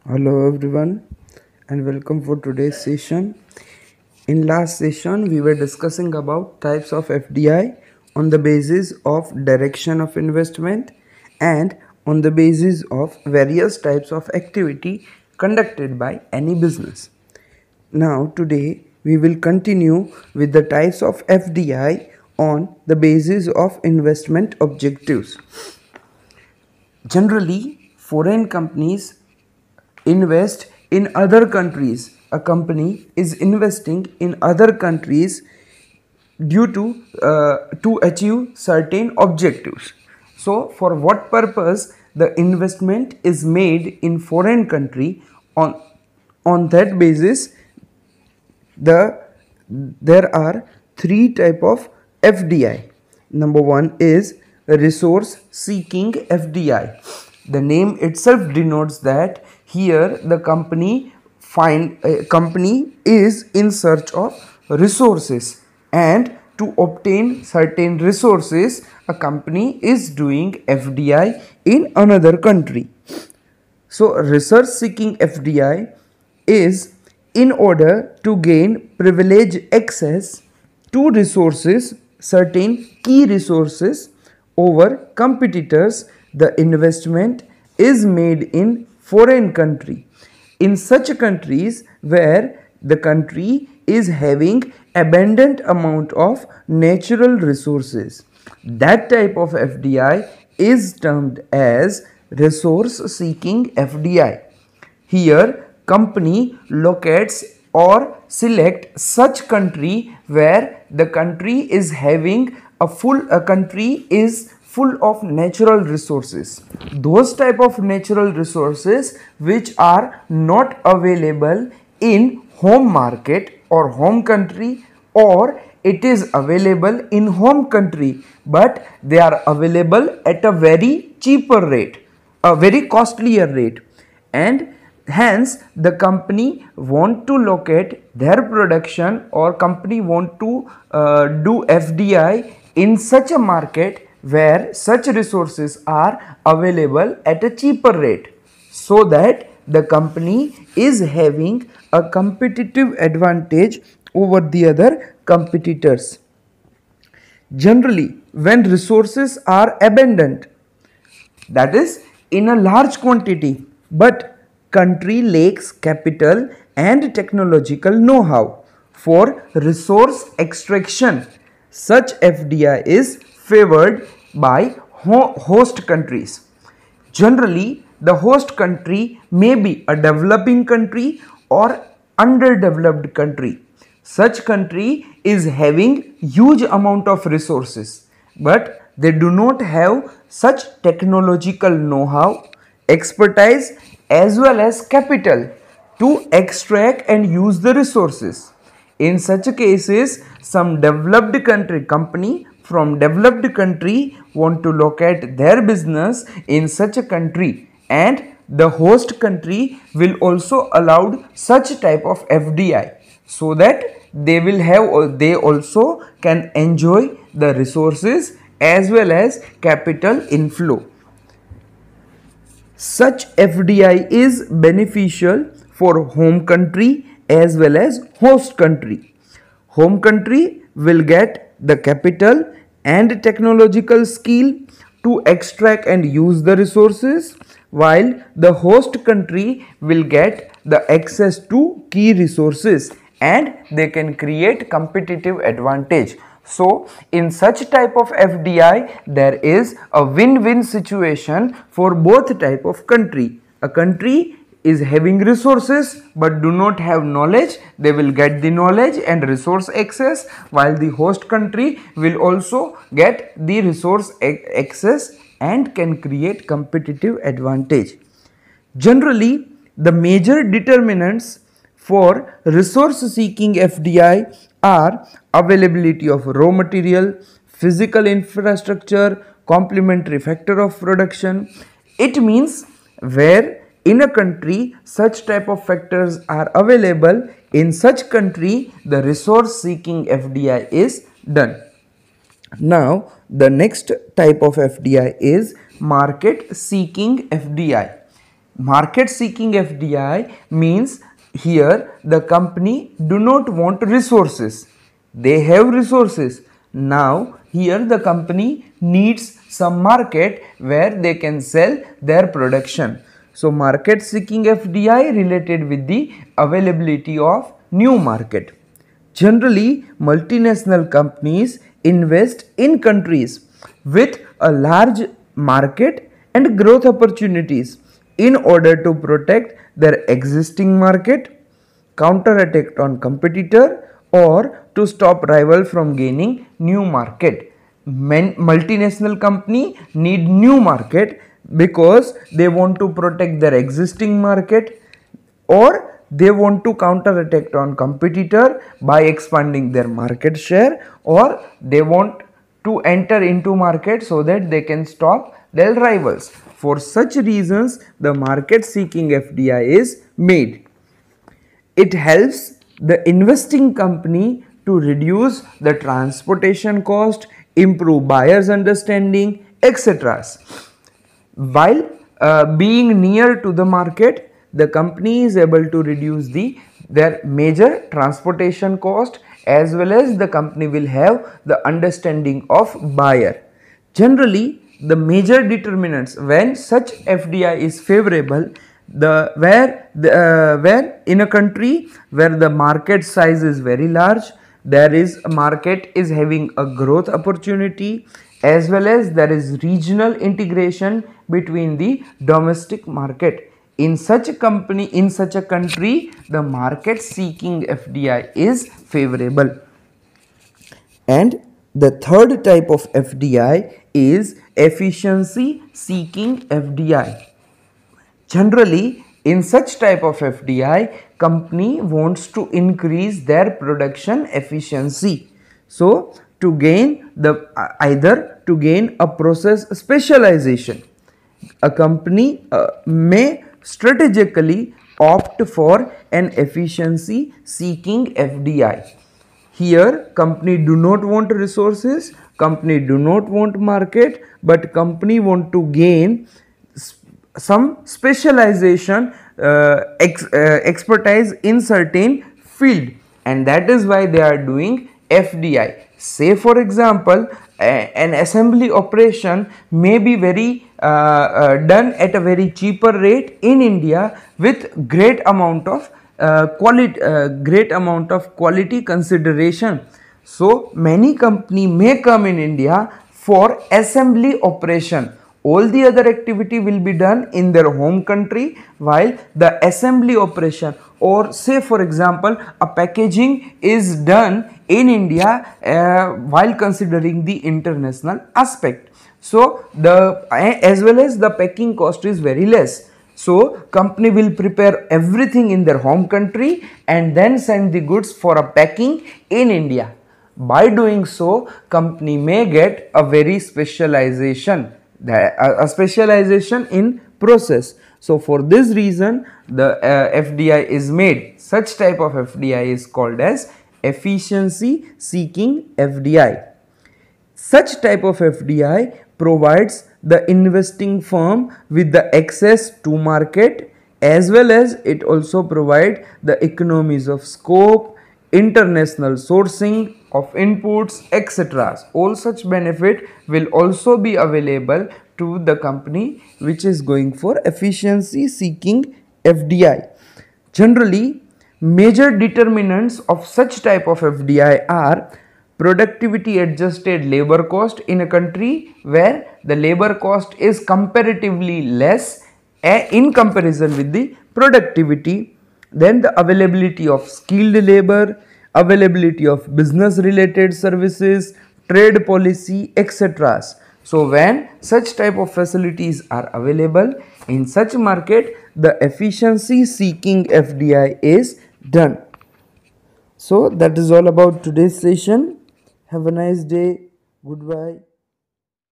Hello everyone and welcome for today's session. In last session we were discussing about types of FDI on the basis of direction of investment and on the basis of various types of activity conducted by any business. Now today we will continue with the types of FDI on the basis of investment objectives. Generally, foreign companies invest in other countries. A company is investing in other countries due to achieve certain objectives. So for what purpose the investment is made in foreign country, on that basis the there are three type of FDI. Number one is resource seeking FDI. The name itself denotes that here the company is in search of resources, and to obtain certain resources a company is doing FDI in another country. So research seeking FDI is in order to gain privileged access to resources, certain key resources over competitors. The investment is made in foreign country, in such countries where the country is having abundant amount of natural resources. That type of FDI is termed as resource seeking FDI. Here company locates or select such country where the country is having a country is full of natural resources. Those type of natural resources which are not available in home market or home country, or it is available in home country but they are available at a very cheaper rate, a very costlier rate, and hence the company want to locate their production, or company want to do FDI in such a market where such resources are available at a cheaper rate, so that the company is having a competitive advantage over the other competitors. Generally, when resources are abundant, that is in a large quantity, but country lacks capital and technological know-how for resource extraction, such FDI is favored by host countries. Generally, the host country may be a developing country or underdeveloped country. Such country is having huge amount of resources, but they do not have such technological know-how, expertise as well as capital to extract and use the resources. In such cases, some developed country company from developed country want to locate their business in such a country, and the host country will also allow such type of FDI, so that they also can enjoy the resources as well as capital inflow. Such FDI is beneficial for home country as well as host country. Home country will get the capital and technological skill to extract and use the resources, while the host country will get the access to key resources and they can create competitive advantage. So in such type of FDI there is a win-win situation for both type of country. A country is having resources but do not have knowledge, they will get the knowledge and resource access, while the host country will also get the resource access and can create competitive advantage. Generally, the major determinants for resource seeking FDI are availability of raw material, physical infrastructure, complementary factor of production. It means where in a country such type of factors are available, in such country the resource seeking FDI is done. Now the next type of FDI is market seeking FDI. Market seeking FDI means here the company do not want resources. They have resources. Now here the company needs some market where they can sell their production. So market seeking FDI related with the availability of new market. Generally, multinational companies invest in countries with a large market and growth opportunities in order to protect their existing market, counterattack on competitor, or to stop rival from gaining new market. Multinational company need new market because they want to protect their existing market, or they want to counterattack on competitor by expanding their market share, or they want to enter into market so that they can stop their rivals. For such reasons, the market seeking FDI is made. It helps the investing company to reduce the transportation cost, improve buyers understanding, etc. While being near to the market, the company is able to reduce their major transportation cost, as well as the company will have the understanding of buyer. Generally, the major determinants when such FDI is favorable, where in a country where the market size is very large, there is a market is having a growth opportunity, as well as there is regional integration between the domestic market. In such a country, the market seeking FDI is favorable. And the third type of FDI is efficiency seeking FDI. Generally, in such type of FDI, company wants to increase their production efficiency. So, to gain either to gain a process specialization, a company may strategically opt for an efficiency seeking FDI. Here, company do not want resources, company do not want market, but company want to gain some specialization, expertise in certain field, and that is why they are doing FDI. Say for example, an assembly operation may be done at a very cheaper rate in India with great amount of quality consideration. So many company may come in India for assembly operation. All the other activity will be done in their home country, while the assembly operation, or say for example a packaging is done in India while considering the international aspect. So as well as the packing cost is very less. So company will prepare everything in their home country and then send the goods for a packing in India. By doing so, company may get a very specialization in process. So for this reason, the FDI is made. Such type of FDI is called as efficiency seeking FDI. Such type of FDI provides the investing firm with the access to market, as well as it also provides the economies of scope, international sourcing of inputs, etc. All such benefit will also be available to the company which is going for efficiency seeking FDI. Generally, major determinants of such type of FDI are productivity adjusted labor cost in a country where the labor cost is comparatively less in comparison with the productivity, then the availability of skilled labor, availability of business related services, trade policy, etc. So when such type of facilities are available in such market, the efficiency seeking FDI is done. So that is all about today's session. Have a nice day. Goodbye.